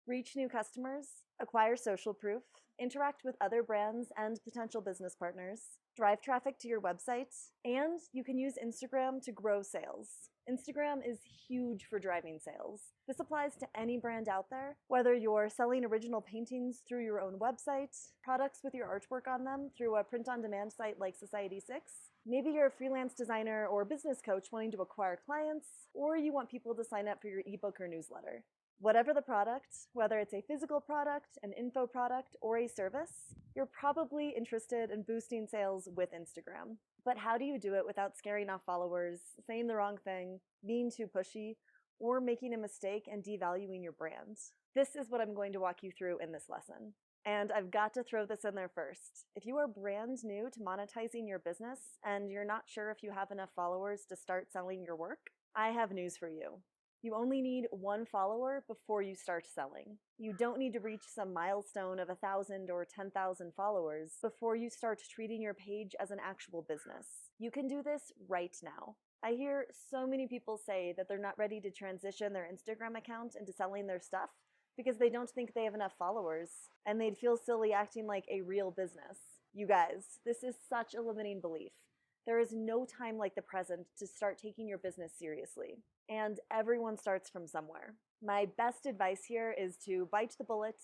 reach new customers, acquire social proof, interact with other brands and potential business partners, drive traffic to your website, and you can use Instagram to grow sales. Instagram is huge for driving sales. This applies to any brand out there, whether you're selling original paintings through your own website, products with your artwork on them through a print-on-demand site like Society6, maybe you're a freelance designer or business coach wanting to acquire clients, or you want people to sign up for your ebook or newsletter. Whatever the product, whether it's a physical product, an info product, or a service, you're probably interested in boosting sales with Instagram. But how do you do it without scaring off followers, saying the wrong thing, being too pushy, or making a mistake and devaluing your brand? This is what I'm going to walk you through in this lesson. And I've got to throw this in there first. If you are brand new to monetizing your business and you're not sure if you have enough followers to start selling your work, I have news for you. You only need 1 follower before you start selling. You don't need to reach some milestone of 1,000 or 10,000 followers before you start treating your page as an actual business. You can do this right now. I hear so many people say that they're not ready to transition their Instagram account into selling their stuff because they don't think they have enough followers, and they'd feel silly acting like a real business. You guys, this is such a limiting belief. There is no time like the present to start taking your business seriously. And everyone starts from somewhere. My best advice here is to bite the bullet,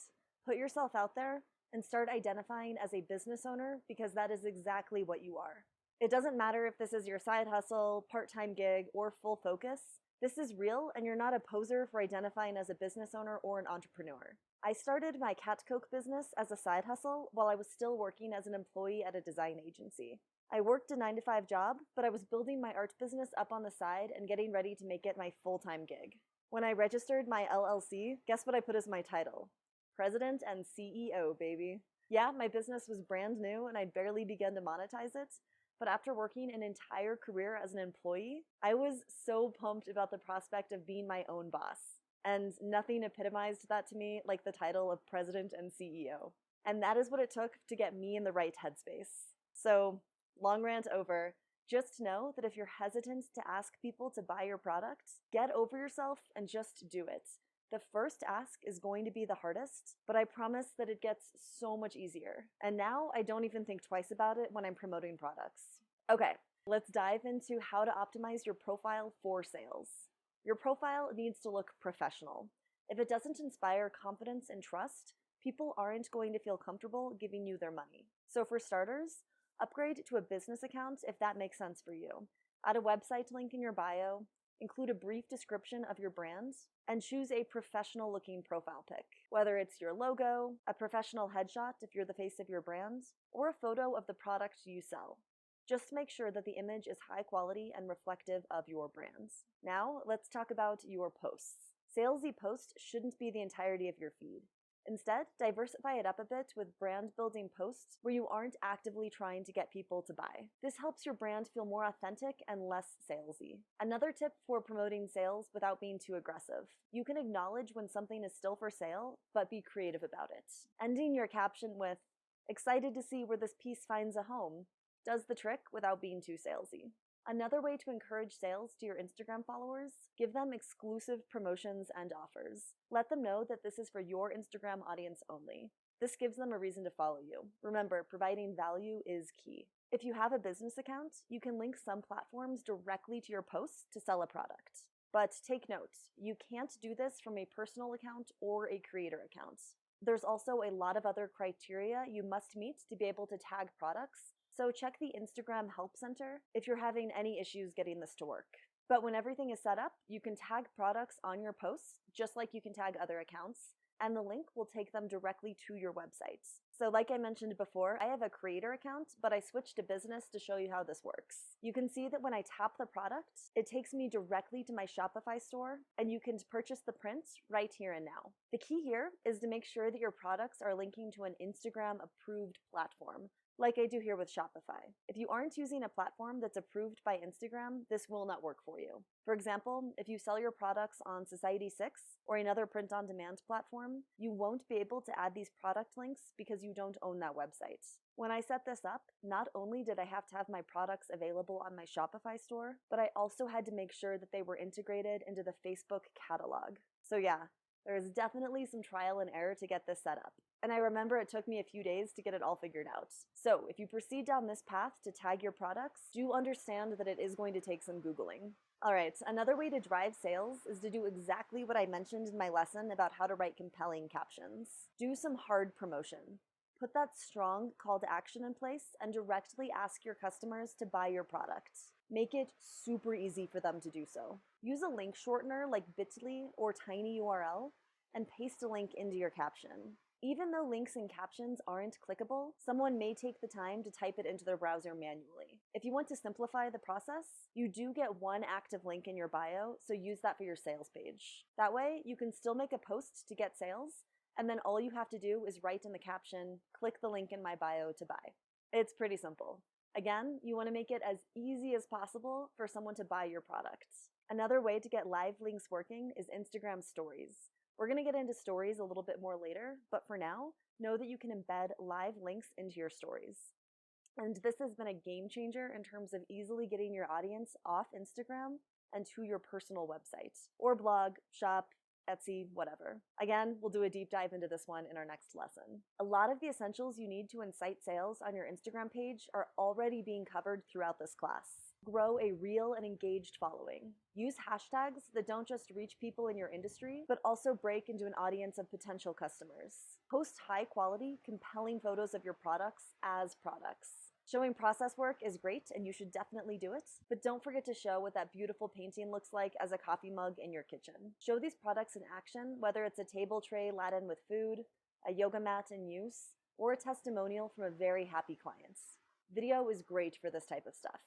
put yourself out there, and start identifying as a business owner because that is exactly what you are. It doesn't matter if this is your side hustle, part-time gig, or full focus. This is real, and you're not a poser for identifying as a business owner or an entrepreneur. I started my cat coke business as a side hustle while I was still working as an employee at a design agency. I worked a 9-to-5 job, but I was building my art business up on the side and getting ready to make it my full-time gig. When I registered my LLC, guess what I put as my title? President and CEO, baby. Yeah, my business was brand new and I'd barely begun to monetize it, but after working an entire career as an employee, I was so pumped about the prospect of being my own boss. And nothing epitomized that to me like the title of President and CEO. And that is what it took to get me in the right headspace. So, long rant over. Just know that if you're hesitant to ask people to buy your product, get over yourself and just do it. The first ask is going to be the hardest, but I promise that it gets so much easier. And now I don't even think twice about it when I'm promoting products. Okay, let's dive into how to optimize your profile for sales. Your profile needs to look professional. If it doesn't inspire confidence and trust, people aren't going to feel comfortable giving you their money. So for starters, upgrade to a business account if that makes sense for you. Add a website link in your bio, include a brief description of your brand, and choose a professional-looking profile pic. Whether it's your logo, a professional headshot if you're the face of your brand, or a photo of the product you sell. Just make sure that the image is high quality and reflective of your brand. Now, let's talk about your posts. Salesy posts shouldn't be the entirety of your feed. Instead, diversify it up a bit with brand-building posts where you aren't actively trying to get people to buy. This helps your brand feel more authentic and less salesy. Another tip for promoting sales without being too aggressive. You can acknowledge when something is still for sale, but be creative about it. Ending your caption with, "Excited to see where this piece finds a home," does the trick without being too salesy. Another way to encourage sales to your Instagram followers, give them exclusive promotions and offers. Let them know that this is for your Instagram audience only. This gives them a reason to follow you. Remember, providing value is key. If you have a business account, you can link some platforms directly to your posts to sell a product. But take note, you can't do this from a personal account or a creator account. There's also a lot of other criteria you must meet to be able to tag products, so check the Instagram Help Center if you're having any issues getting this to work. But when everything is set up, you can tag products on your posts, just like you can tag other accounts, and the link will take them directly to your website. So like I mentioned before, I have a creator account, but I switched to business to show you how this works. You can see that when I tap the product, it takes me directly to my Shopify store, and you can purchase the print right here and now. The key here is to make sure that your products are linking to an Instagram-approved platform, like I do here with Shopify. If you aren't using a platform that's approved by Instagram, this will not work for you. For example, if you sell your products on Society6 or another print-on-demand platform, you won't be able to add these product links because you don't own that website. When I set this up, not only did I have to have my products available on my Shopify store, but I also had to make sure that they were integrated into the Facebook catalog. So yeah, There is definitely some trial and error to get this set up, and I remember it took me a few days to get it all figured out. So, if you proceed down this path to tag your products, do understand that it is going to take some Googling. Alright, another way to drive sales is to do exactly what I mentioned in my lesson about how to write compelling captions. Do some hard promotion. Put that strong call to action in place and directly ask your customers to buy your product. Make it super easy for them to do so. Use a link shortener like bit.ly or tinyURL and paste a link into your caption. Even though links and captions aren't clickable, someone may take the time to type it into their browser manually. If you want to simplify the process, you do get one active link in your bio, so use that for your sales page. That way, you can still make a post to get sales, and then all you have to do is write in the caption, click the link in my bio to buy. It's pretty simple. Again, you want to make it as easy as possible for someone to buy your product. Another way to get live links working is Instagram stories. We're going to get into stories a little bit more later, but for now, know that you can embed live links into your stories. And this has been a game changer in terms of easily getting your audience off Instagram and to your personal website, or blog, shop, Etsy, whatever. Again, we'll do a deep dive into this one in our next lesson. A lot of the essentials you need to incite sales on your Instagram page are already being covered throughout this class. Grow a real and engaged following. Use hashtags that don't just reach people in your industry, but also break into an audience of potential customers. Post high quality, compelling photos of your products as products. Showing process work is great, and you should definitely do it, but don't forget to show what that beautiful painting looks like as a coffee mug in your kitchen. Show these products in action, whether it's a table tray laden with food, a yoga mat in use, or a testimonial from a very happy client. Video is great for this type of stuff.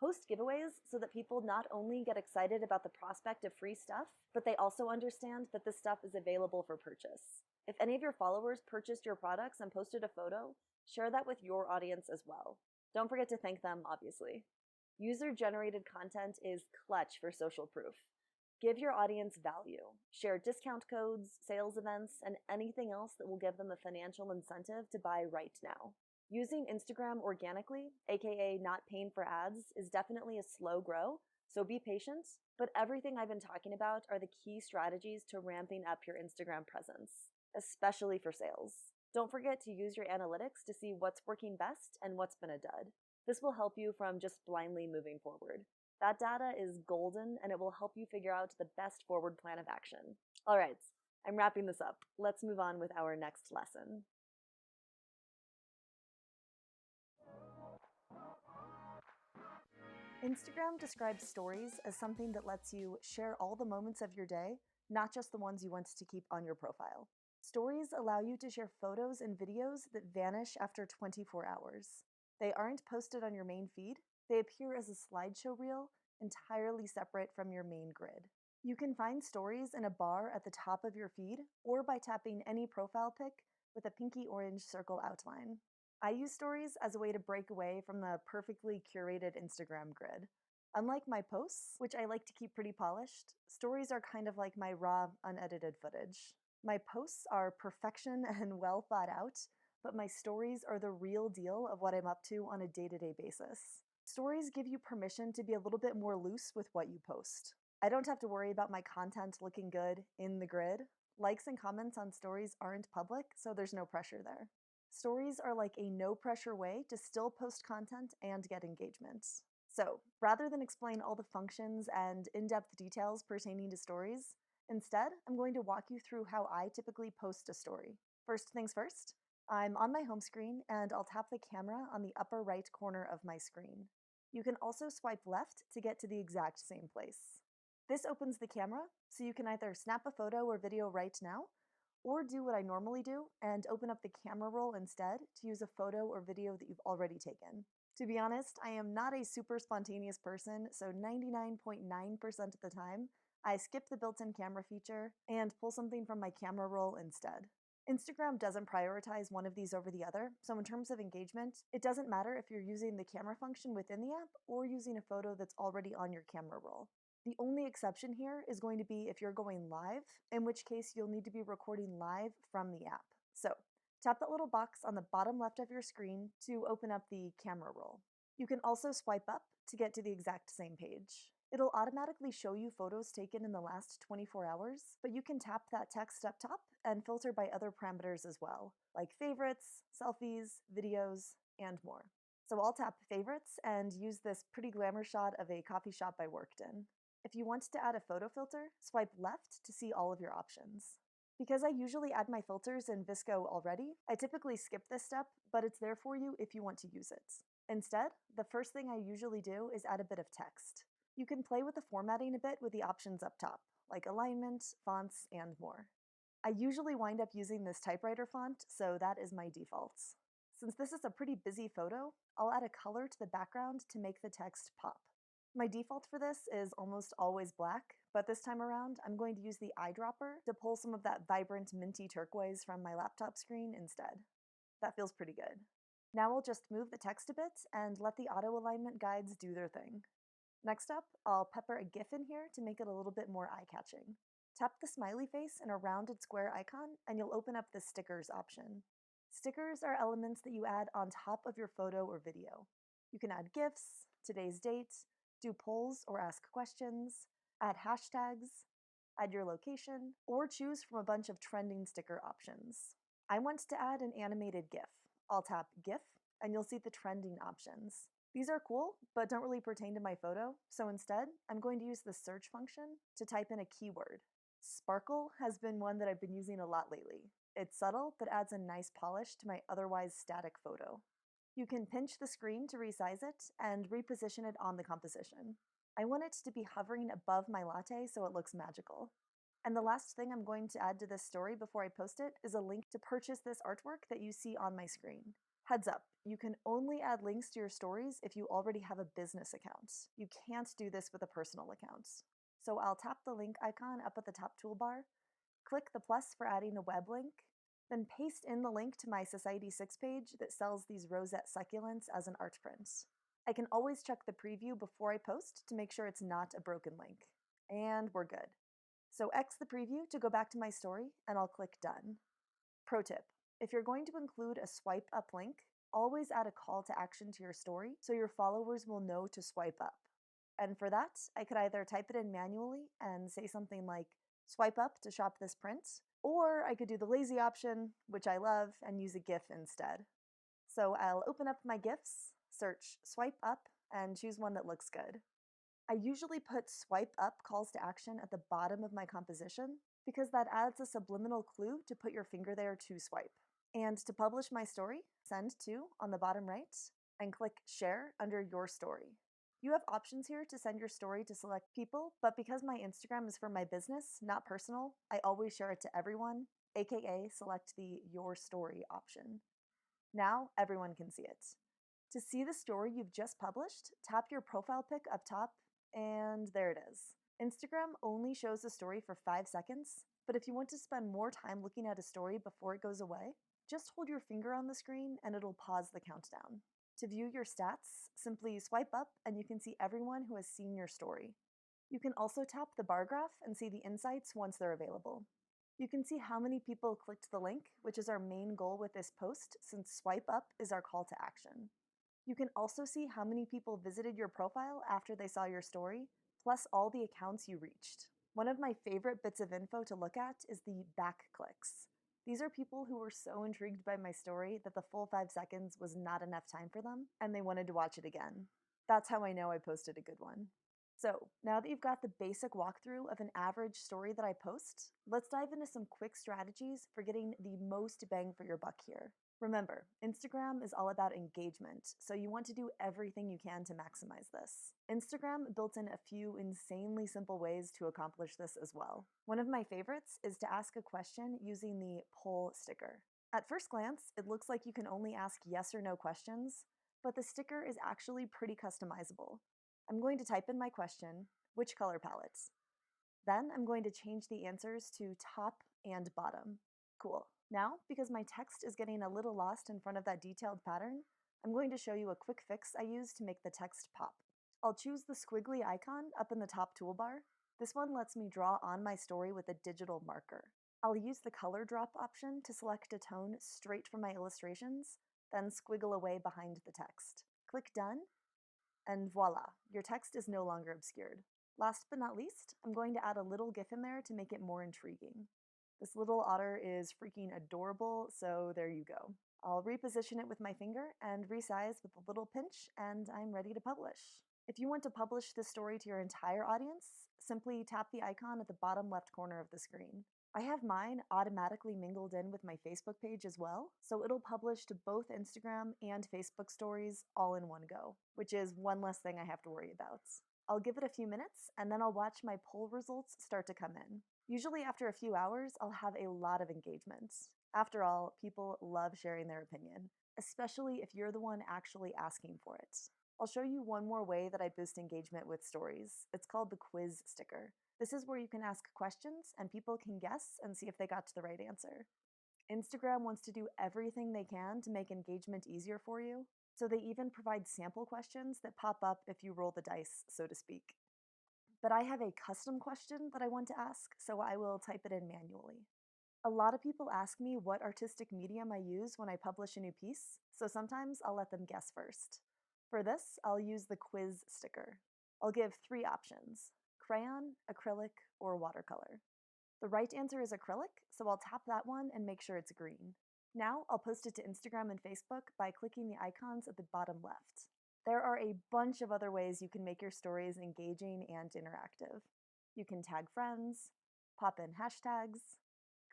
Post giveaways so that people not only get excited about the prospect of free stuff, but they also understand that this stuff is available for purchase. If any of your followers purchased your products and posted a photo, share that with your audience as well. Don't forget to thank them, obviously. User-generated content is clutch for social proof. Give your audience value. Share discount codes, sales events, and anything else that will give them a financial incentive to buy right now. Using Instagram organically, aka not paying for ads, is definitely a slow grow, so be patient, but everything I've been talking about are the key strategies to ramping up your Instagram presence, especially for sales. Don't forget to use your analytics to see what's working best and what's been a dud. This will help you from just blindly moving forward. That data is golden, and it will help you figure out the best forward plan of action. All right, I'm wrapping this up. Let's move on with our next lesson. Instagram describes stories as something that lets you share all the moments of your day, not just the ones you want to keep on your profile. Stories allow you to share photos and videos that vanish after 24 hours. They aren't posted on your main feed. They appear as a slideshow reel, entirely separate from your main grid. You can find stories in a bar at the top of your feed, or by tapping any profile pic with a pinky orange circle outline. I use stories as a way to break away from the perfectly curated Instagram grid. Unlike my posts, which I like to keep pretty polished, stories are kind of like my raw, unedited footage. My posts are perfection and well thought out, but my stories are the real deal of what I'm up to on a day-to-day basis. Stories give you permission to be a little bit more loose with what you post. I don't have to worry about my content looking good in the grid. Likes and comments on stories aren't public, so there's no pressure there. Stories are like a no-pressure way to still post content and get engagement. So, rather than explain all the functions and in-depth details pertaining to stories, instead, I'm going to walk you through how I typically post a story. First things first, I'm on my home screen and I'll tap the camera on the upper right corner of my screen. You can also swipe left to get to the exact same place. This opens the camera, so you can either snap a photo or video right now, or do what I normally do and open up the camera roll instead to use a photo or video that you've already taken. To be honest, I am not a super spontaneous person, so 99.9% of the time, I skip the built-in camera feature and pull something from my camera roll instead. Instagram doesn't prioritize one of these over the other, so in terms of engagement, it doesn't matter if you're using the camera function within the app or using a photo that's already on your camera roll. The only exception here is going to be if you're going live, in which case you'll need to be recording live from the app. So, tap that little box on the bottom left of your screen to open up the camera roll. You can also swipe up to get to the exact same page. It'll automatically show you photos taken in the last 24 hours, but you can tap that text up top and filter by other parameters as well, like favorites, selfies, videos, and more. So I'll tap favorites and use this pretty glamour shot of a coffee shop I worked in. If you want to add a photo filter, swipe left to see all of your options. Because I usually add my filters in VSCO already, I typically skip this step, but it's there for you if you want to use it. Instead, the first thing I usually do is add a bit of text. You can play with the formatting a bit with the options up top, like alignment, fonts, and more. I usually wind up using this typewriter font, so that is my default. Since this is a pretty busy photo, I'll add a color to the background to make the text pop. My default for this is almost always black, but this time around I'm going to use the eyedropper to pull some of that vibrant minty turquoise from my laptop screen instead. That feels pretty good. Now I'll just move the text a bit and let the auto alignment guides do their thing. Next up, I'll pepper a GIF in here to make it a little bit more eye-catching. Tap the smiley face and a rounded square icon, and you'll open up the stickers option. Stickers are elements that you add on top of your photo or video. You can add GIFs, today's date, do polls or ask questions, add hashtags, add your location, or choose from a bunch of trending sticker options. I want to add an animated GIF. I'll tap GIF, and you'll see the trending options. These are cool, but don't really pertain to my photo, so instead, I'm going to use the search function to type in a keyword. Sparkle has been one that I've been using a lot lately. It's subtle, but adds a nice polish to my otherwise static photo. You can pinch the screen to resize it and reposition it on the composition. I want it to be hovering above my latte so it looks magical. And the last thing I'm going to add to this story before I post it is a link to purchase this artwork that you see on my screen. Heads up, you can only add links to your stories if you already have a business account. You can't do this with a personal account. So I'll tap the link icon up at the top toolbar, click the plus for adding a web link, then paste in the link to my Society6 page that sells these rosette succulents as an art print. I can always check the preview before I post to make sure it's not a broken link. And we're good. So X the preview to go back to my story, and I'll click done. Pro tip, if you're going to include a swipe up link, always add a call to action to your story so your followers will know to swipe up. And for that, I could either type it in manually and say something like, swipe up to shop this print, or I could do the lazy option, which I love, and use a GIF instead. So I'll open up my GIFs, search swipe up, and choose one that looks good. I usually put swipe up calls to action at the bottom of my composition because that adds a subliminal clue to put your finger there to swipe. And to publish my story, send to on the bottom right, and click share under your story. You have options here to send your story to select people, but because my Instagram is for my business, not personal, I always share it to everyone, aka select the your story option. Now everyone can see it. To see the story you've just published, tap your profile pic up top, and there it is. Instagram only shows the story for 5 seconds, but if you want to spend more time looking at a story before it goes away, just hold your finger on the screen and it'll pause the countdown. To view your stats, simply swipe up and you can see everyone who has seen your story. You can also tap the bar graph and see the insights once they're available. You can see how many people clicked the link, which is our main goal with this post since swipe up is our call to action. You can also see how many people visited your profile after they saw your story, plus all the accounts you reached. One of my favorite bits of info to look at is the back clicks. These are people who were so intrigued by my story that the full 5 seconds was not enough time for them, and they wanted to watch it again. That's how I know I posted a good one. So, now that you've got the basic walkthrough of an average story that I post, let's dive into some quick strategies for getting the most bang for your buck here. Remember, Instagram is all about engagement, so you want to do everything you can to maximize this. Instagram built in a few insanely simple ways to accomplish this as well. One of my favorites is to ask a question using the poll sticker. At first glance, it looks like you can only ask yes or no questions, but the sticker is actually pretty customizable. I'm going to type in my question, which color palettes? Then I'm going to change the answers to top and bottom. Cool. Now, because my text is getting a little lost in front of that detailed pattern, I'm going to show you a quick fix I use to make the text pop. I'll choose the squiggly icon up in the top toolbar. This one lets me draw on my story with a digital marker. I'll use the color drop option to select a tone straight from my illustrations, then squiggle away behind the text. Click done, and voila, your text is no longer obscured. Last but not least, I'm going to add a little GIF in there to make it more intriguing. This little otter is freaking adorable, so there you go. I'll reposition it with my finger and resize with a little pinch, and I'm ready to publish. If you want to publish this story to your entire audience, simply tap the icon at the bottom left corner of the screen. I have mine automatically mingled in with my Facebook page as well, so it'll publish to both Instagram and Facebook stories all in one go, which is one less thing I have to worry about. I'll give it a few minutes, and then I'll watch my poll results start to come in. Usually after a few hours, I'll have a lot of engagement. After all, people love sharing their opinion, especially if you're the one actually asking for it. I'll show you one more way that I boost engagement with stories. It's called the quiz sticker. This is where you can ask questions and people can guess and see if they got to the right answer. Instagram wants to do everything they can to make engagement easier for you, so they even provide sample questions that pop up if you roll the dice, so to speak. But I have a custom question that I want to ask, so I will type it in manually. A lot of people ask me what artistic medium I use when I publish a new piece, so sometimes I'll let them guess first. For this, I'll use the quiz sticker. I'll give 3 options: crayon, acrylic, or watercolor. The right answer is acrylic, so I'll tap that one and make sure it's green. Now I'll post it to Instagram and Facebook by clicking the icons at the bottom left. There are a bunch of other ways you can make your stories engaging and interactive. You can tag friends, pop in hashtags,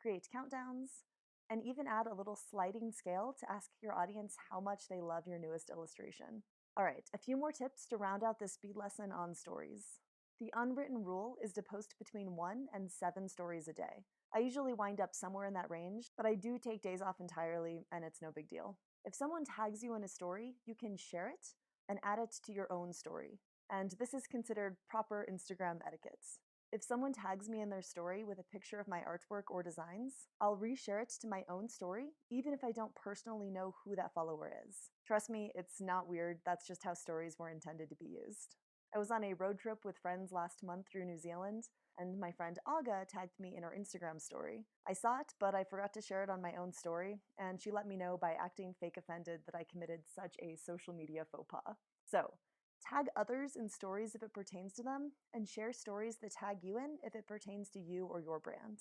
create countdowns, and even add a little sliding scale to ask your audience how much they love your newest illustration. Alright, a few more tips to round out this speed lesson on stories. The unwritten rule is to post between 1 and 7 stories a day. I usually wind up somewhere in that range, but I do take days off entirely, and it's no big deal. If someone tags you in a story, you can share it and add it to your own story. And this is considered proper Instagram etiquette. If someone tags me in their story with a picture of my artwork or designs, I'll reshare it to my own story, even if I don't personally know who that follower is. Trust me, it's not weird, that's just how stories were intended to be used. I was on a road trip with friends last month through New Zealand, and my friend Aga tagged me in her Instagram story. I saw it, but I forgot to share it on my own story, and she let me know by acting fake offended that I committed such a social media faux pas. So, tag others in stories if it pertains to them, and share stories that tag you in if it pertains to you or your brand.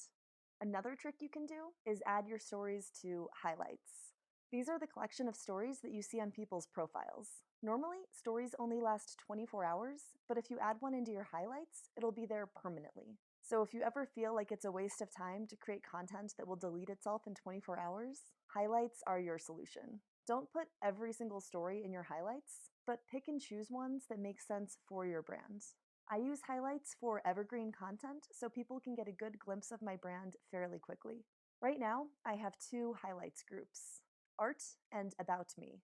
Another trick you can do is add your stories to highlights. These are the collection of stories that you see on people's profiles. Normally, stories only last 24 hours, but if you add one into your highlights, it'll be there permanently. So if you ever feel like it's a waste of time to create content that will delete itself in 24 hours, highlights are your solution. Don't put every single story in your highlights, but pick and choose ones that make sense for your brand. I use highlights for evergreen content so people can get a good glimpse of my brand fairly quickly. Right now, I have 2 highlights groups: Art and About Me.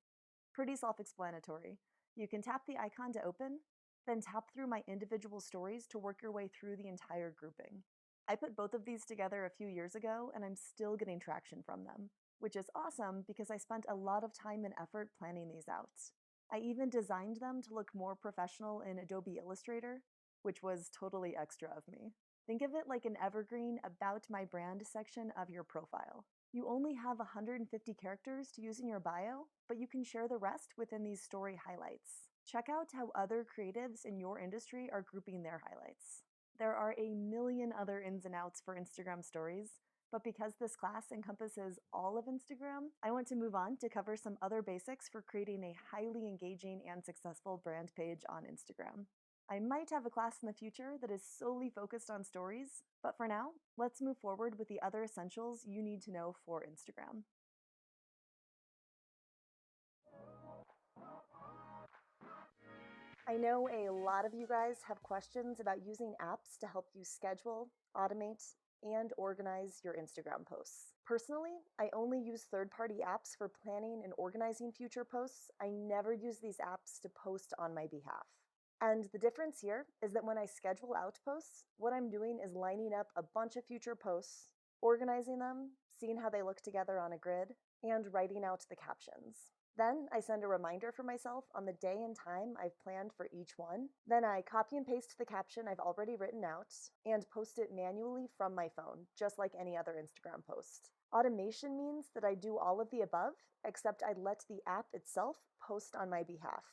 Pretty self-explanatory. You can tap the icon to open, then tap through my individual stories to work your way through the entire grouping. I put both of these together a few years ago, and I'm still getting traction from them, which is awesome because I spent a lot of time and effort planning these out. I even designed them to look more professional in Adobe Illustrator, which was totally extra of me. Think of it like an evergreen About My Brand section of your profile. You only have 150 characters to use in your bio, but you can share the rest within these story highlights. Check out how other creatives in your industry are grouping their highlights. There are a million other ins and outs for Instagram stories, but because this class encompasses all of Instagram, I want to move on to cover some other basics for creating a highly engaging and successful brand page on Instagram. I might have a class in the future that is solely focused on stories, but for now, let's move forward with the other essentials you need to know for Instagram. I know a lot of you guys have questions about using apps to help you schedule, automate, and organize your Instagram posts. Personally, I only use third-party apps for planning and organizing future posts. I never use these apps to post on my behalf. And the difference here is that when I schedule out posts, what I'm doing is lining up a bunch of future posts, organizing them, seeing how they look together on a grid, and writing out the captions. Then I send a reminder for myself on the day and time I've planned for each one. Then I copy and paste the caption I've already written out and post it manually from my phone, just like any other Instagram post. Automation means that I do all of the above, except I let the app itself post on my behalf.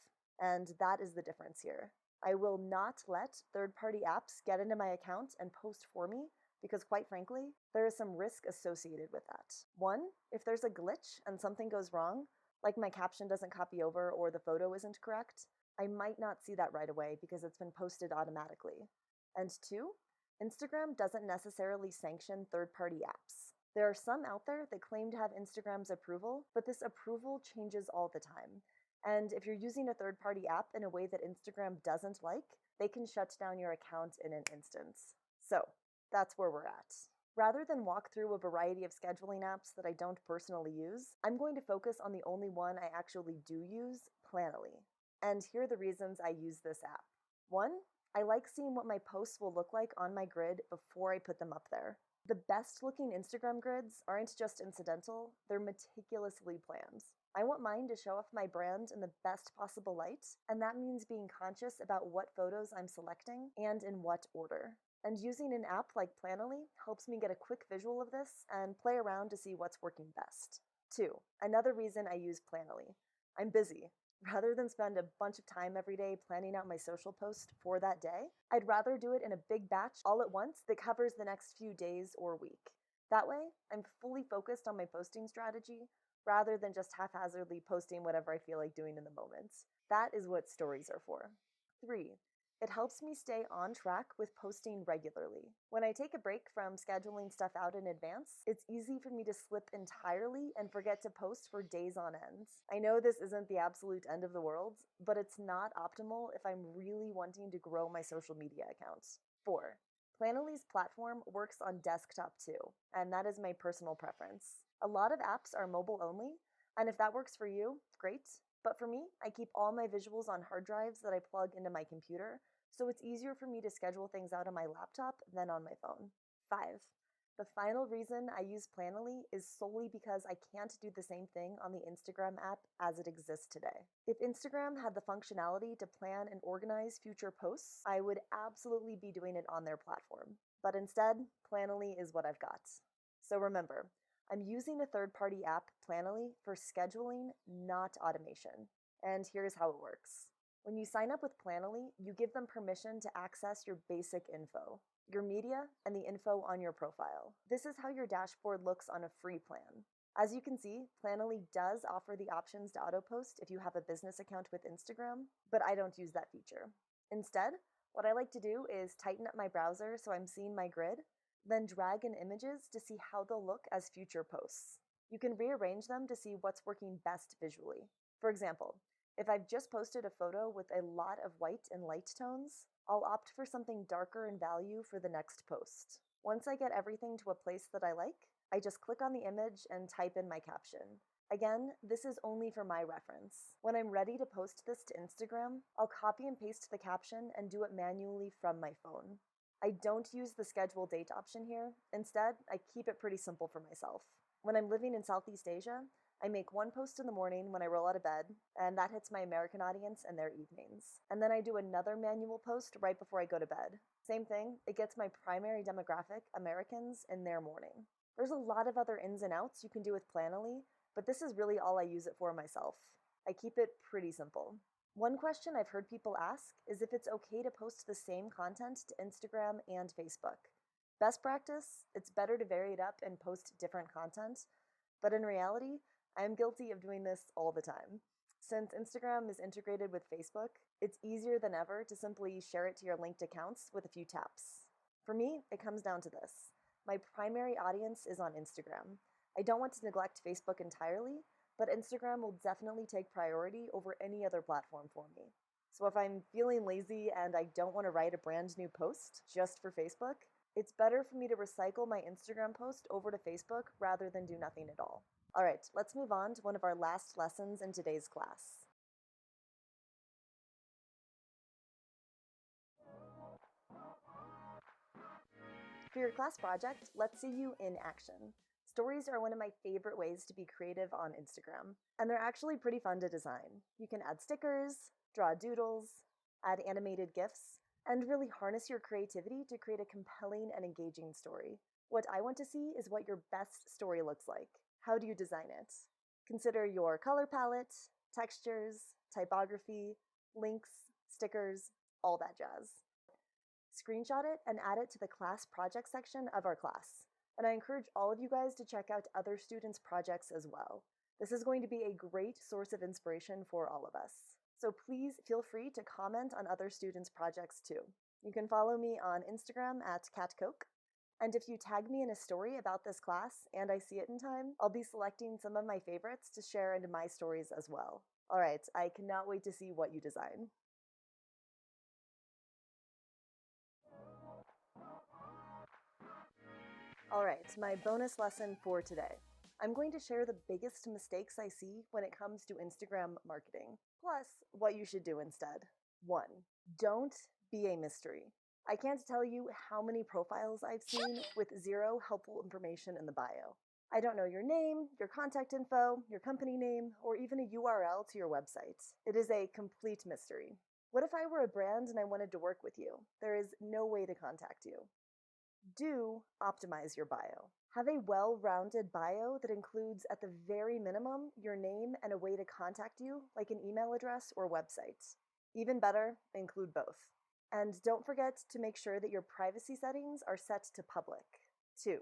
And that is the difference here. I will not let third-party apps get into my account and post for me because, quite frankly, there is some risk associated with that. One, if there's a glitch and something goes wrong, like my caption doesn't copy over or the photo isn't correct, I might not see that right away because it's been posted automatically. And two, Instagram doesn't necessarily sanction third-party apps. There are some out there that claim to have Instagram's approval, but this approval changes all the time. And if you're using a third-party app in a way that Instagram doesn't like, they can shut down your account in an instant. So, that's where we're at. Rather than walk through a variety of scheduling apps that I don't personally use, I'm going to focus on the only one I actually do use, Planoly. And here are the reasons I use this app. One, I like seeing what my posts will look like on my grid before I put them up there. The best looking Instagram grids aren't just incidental, they're meticulously planned. I want mine to show off my brand in the best possible light, and that means being conscious about what photos I'm selecting and in what order. And using an app like Planoly helps me get a quick visual of this and play around to see what's working best. 2. Another reason I use Planoly. I'm busy. Rather than spend a bunch of time every day planning out my social post for that day, I'd rather do it in a big batch all at once that covers the next few days or week. That way, I'm fully focused on my posting strategy rather than just haphazardly posting whatever I feel like doing in the moment. That is what stories are for. 3. It helps me stay on track with posting regularly. When I take a break from scheduling stuff out in advance, it's easy for me to slip entirely and forget to post for days on end. I know this isn't the absolute end of the world, but it's not optimal if I'm really wanting to grow my social media accounts. 4. Planoly's platform works on desktop too, and that is my personal preference. A lot of apps are mobile only, and if that works for you, great. But for me, I keep all my visuals on hard drives that I plug into my computer, so it's easier for me to schedule things out on my laptop than on my phone. 5. The final reason I use Planoly is solely because I can't do the same thing on the Instagram app as it exists today. If Instagram had the functionality to plan and organize future posts, I would absolutely be doing it on their platform. But instead, Planoly is what I've got. So remember, I'm using a third-party app, Planoly, for scheduling, not automation. And here's how it works. When you sign up with Planoly, you give them permission to access your basic info, your media, and the info on your profile. This is how your dashboard looks on a free plan. As you can see, Planoly does offer the options to auto-post if you have a business account with Instagram, but I don't use that feature. Instead, what I like to do is tighten up my browser so I'm seeing my grid, then drag in images to see how they'll look as future posts. You can rearrange them to see what's working best visually. For example, if I've just posted a photo with a lot of white and light tones, I'll opt for something darker in value for the next post. Once I get everything to a place that I like, I just click on the image and type in my caption. Again, this is only for my reference. When I'm ready to post this to Instagram, I'll copy and paste the caption and do it manually from my phone. I don't use the schedule date option here. Instead, I keep it pretty simple for myself. When I'm living in Southeast Asia, I make one post in the morning when I roll out of bed, and that hits my American audience and their evenings. And then I do another manual post right before I go to bed. Same thing, it gets my primary demographic, Americans, in their morning. There's a lot of other ins and outs you can do with Planoly, but this is really all I use it for myself. I keep it pretty simple. One question I've heard people ask is if it's okay to post the same content to Instagram and Facebook. Best practice, it's better to vary it up and post different content, but in reality, I am guilty of doing this all the time. Since Instagram is integrated with Facebook, it's easier than ever to simply share it to your linked accounts with a few taps. For me, it comes down to this. My primary audience is on Instagram. I don't want to neglect Facebook entirely, but Instagram will definitely take priority over any other platform for me. So if I'm feeling lazy and I don't want to write a brand new post just for Facebook, it's better for me to recycle my Instagram post over to Facebook rather than do nothing at all. All right, let's move on to one of our last lessons in today's class. For your class project, let's see you in action. Stories are one of my favorite ways to be creative on Instagram, and they're actually pretty fun to design. You can add stickers, draw doodles, add animated GIFs, and really harness your creativity to create a compelling and engaging story. What I want to see is what your best story looks like. How do you design it? Consider your color palette, textures, typography, links, stickers, all that jazz. Screenshot it and add it to the class project section of our class. And I encourage all of you guys to check out other students' projects as well. This is going to be a great source of inspiration for all of us. So please feel free to comment on other students' projects too. You can follow me on Instagram at catcoke. And if you tag me in a story about this class and I see it in time, I'll be selecting some of my favorites to share into my stories as well. All right, I cannot wait to see what you design. All right, my bonus lesson for today. I'm going to share the biggest mistakes I see when it comes to Instagram marketing, plus what you should do instead. 1. Don't be a mystery. I can't tell you how many profiles I've seen with zero helpful information in the bio. I don't know your name, your contact info, your company name, or even a URL to your website. It is a complete mystery. What if I were a brand and I wanted to work with you? There is no way to contact you. Do optimize your bio. Have a well-rounded bio that includes, at the very minimum, your name and a way to contact you, like an email address or website. Even better, include both. And don't forget to make sure that your privacy settings are set to public. 2.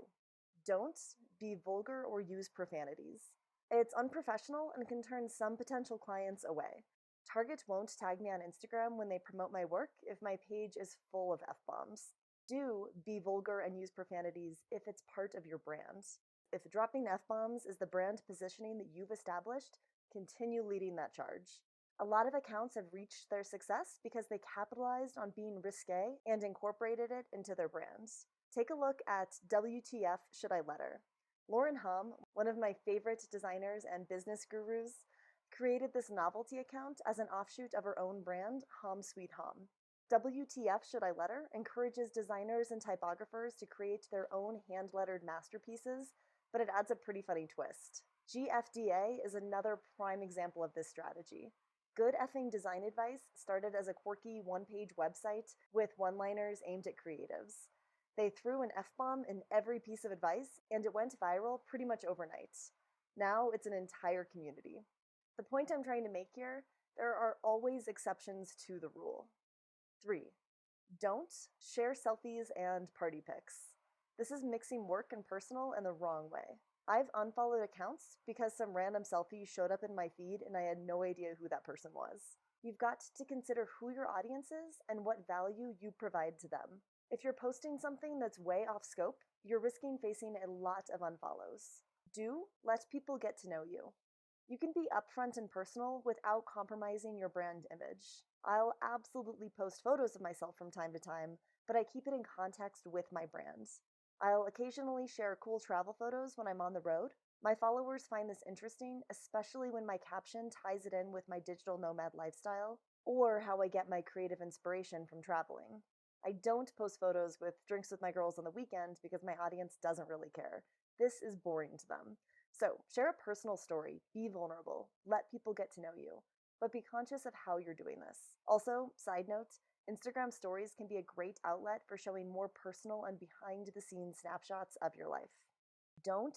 Don't be vulgar or use profanities. It's unprofessional and can turn some potential clients away. Target won't tag me on Instagram when they promote my work if my page is full of F-bombs. Do be vulgar and use profanities if it's part of your brand. If dropping F-bombs is the brand positioning that you've established, continue leading that charge. A lot of accounts have reached their success because they capitalized on being risque and incorporated it into their brands. Take a look at WTF Should I Let Her? Lauren Hom, one of my favorite designers and business gurus, created this novelty account as an offshoot of her own brand, Hom Sweet Hom. WTF Should I Let Her encourages designers and typographers to create their own hand-lettered masterpieces, but it adds a pretty funny twist. GFDA is another prime example of this strategy. Good Effing Design Advice started as a quirky one-page website with one-liners aimed at creatives. They threw an F-bomb in every piece of advice, and it went viral pretty much overnight. Now it's an entire community. The point I'm trying to make here, there are always exceptions to the rule. 3. Don't share selfies and party pics. This is mixing work and personal in the wrong way. I've unfollowed accounts because some random selfie showed up in my feed and I had no idea who that person was. You've got to consider who your audience is and what value you provide to them. If you're posting something that's way off scope, you're risking facing a lot of unfollows. Do let people get to know you. You can be upfront and personal without compromising your brand image. I'll absolutely post photos of myself from time to time, but I keep it in context with my brand. I'll occasionally share cool travel photos when I'm on the road. My followers find this interesting, especially when my caption ties it in with my digital nomad lifestyle, or how I get my creative inspiration from traveling. I don't post photos with drinks with my girls on the weekend because my audience doesn't really care. This is boring to them. So, share a personal story, be vulnerable, let people get to know you, but be conscious of how you're doing this. Also, side note, Instagram stories can be a great outlet for showing more personal and behind-the-scenes snapshots of your life. Don't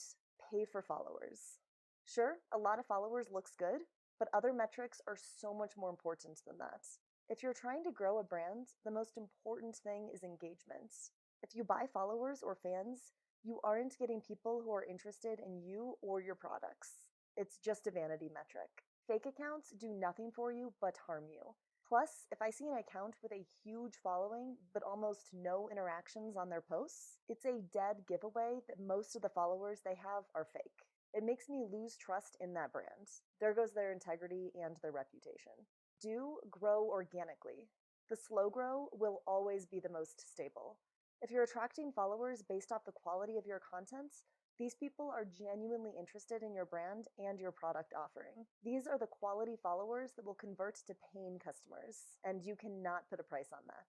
pay for followers. Sure, a lot of followers looks good, but other metrics are so much more important than that. If you're trying to grow a brand, the most important thing is engagement. If you buy followers or fans, you aren't getting people who are interested in you or your products. It's just a vanity metric. Fake accounts do nothing for you but harm you. Plus, if I see an account with a huge following but almost no interactions on their posts, it's a dead giveaway that most of the followers they have are fake. It makes me lose trust in that brand. There goes their integrity and their reputation. Do grow organically. The slow grow will always be the most stable. If you're attracting followers based off the quality of your content, these people are genuinely interested in your brand and your product offering. These are the quality followers that will convert to paying customers, and you cannot put a price on that.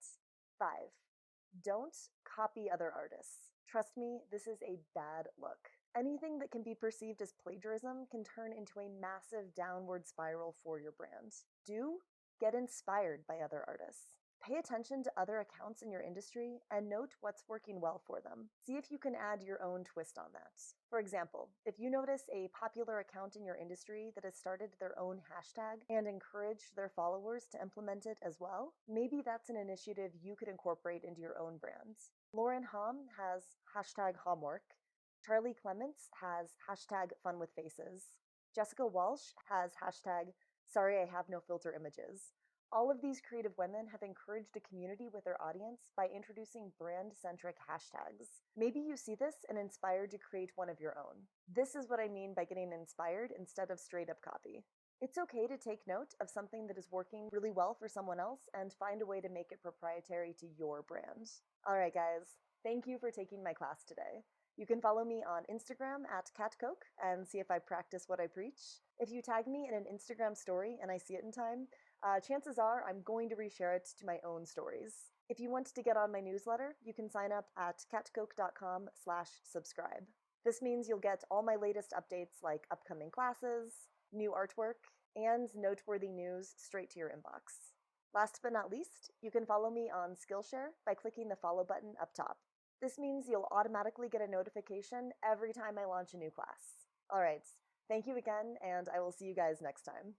5. Don't copy other artists. Trust me, this is a bad look. Anything that can be perceived as plagiarism can turn into a massive downward spiral for your brand. Do get inspired by other artists. Pay attention to other accounts in your industry and note what's working well for them. See if you can add your own twist on that. For example, if you notice a popular account in your industry that has started their own hashtag and encouraged their followers to implement it as well, maybe that's an initiative you could incorporate into your own brand. Lauren Hom has hashtag Homwork. Charlie Clements has hashtag Fun with Faces. Jessica Walsh has hashtag Sorry I Have No Filter Images. All of these creative women have encouraged a community with their audience by introducing brand-centric hashtags. Maybe you see this and inspired to create one of your own. This is what I mean by getting inspired instead of straight-up copy. It's okay to take note of something that is working really well for someone else and find a way to make it proprietary to your brand. All right, guys, thank you for taking my class today. You can follow me on Instagram at catcoke and see if I practice what I preach. If you tag me in an Instagram story and I see it in time, chances are I'm going to reshare it to my own stories. If you want to get on my newsletter, you can sign up at catcoke.com/subscribe. This means you'll get all my latest updates like upcoming classes, new artwork, and noteworthy news straight to your inbox. Last but not least, you can follow me on Skillshare by clicking the follow button up top. This means you'll automatically get a notification every time I launch a new class. All right, thank you again, and I will see you guys next time.